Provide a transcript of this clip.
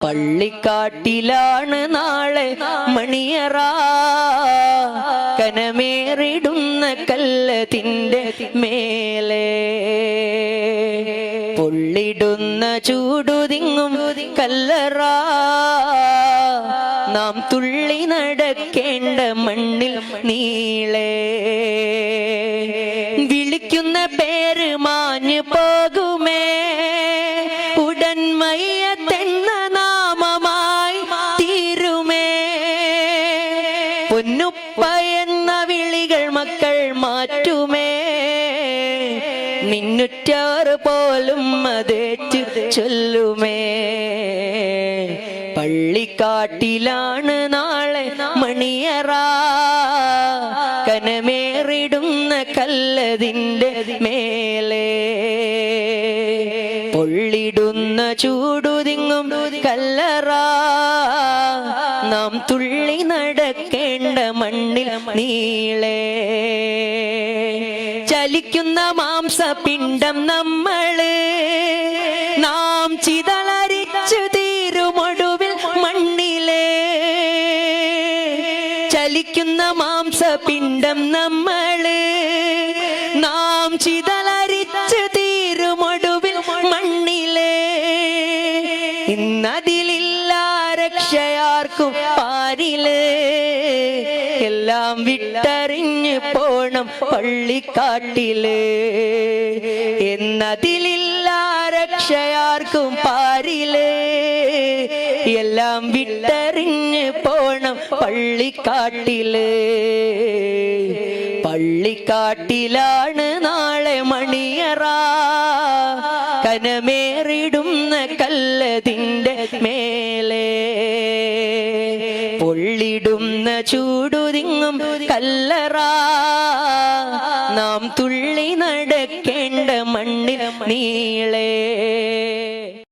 പള്ളിക്കാട്ടിലാണ് നാളെ മണിയറ, കനമേറിടുന്ന കല്ലതിന്റെ മേലെ പൊള്ളിടുന്ന ചൂടുതിങ്ങും കല്ലറ, നാം തുള്ളി നടക്കേണ്ട മണ്ണിൽ നീളെ വിളിക്കുന്ന പേര് മാഞ്ഞു പോകുമേ, ഉടൻ മയ്യത്തെന്ന നാമമായി തീരുമേ. പൊന്നുപ്പ എന്ന വിളികൾ മക്കൾ മാറ്റുമേ, മിന്നുറ്റാർ പോലും അതേറ്റ് ചൊല്ലുമേ. പള്ളിക്കാട്ടിലാണ് നാളെ മണിയറ, കനമേറിടുന്ന കല്ലതിന്റെ മേലെ പൊള്ളിടുന്ന ചൂടുതിങ്ങും കല്ലറ, നാം തുള്ളി നടക്കേണ്ട മണ്ണിൽ നീളെ ചലിക്കുന്ന മാംസപിണ്ഡം നമ്മള്, നാം ചിതളരിച്ചു തീരുമൊടുവിൽ മണ്ണിലെ. ചലിക്കുന്ന മാംസപിണ്ഡം നമ്മള്, നാം ചിതളരിച്ചു തീരുമൊടുവിൽ മണ്ണിലെ. ഇന്നതിലില്ല രക്ഷയാർക്കും പാരില്, എല്ലാം വിട്ടറിഞ്ഞ് പോണം പള്ളിക്കാട്ടില്. എന്നതിലില്ല രക്ഷയാർക്കും പാരില്, എല്ലാം വിട്ടറിഞ്ഞ് പോണം പള്ളിക്കാട്ടില്. പള്ളിക്കാട്ടിലാണ് നാളെ മണിയറ, കനമേറിടുന്ന കല്ലതിന്റെ മേലെ പൊള്ളിടുന്ന ചൂടുതിങ്ങും കല്ലറ, നാം തുള്ളി നടക്കേണ്ട മണ്ണിൽ നീളെ.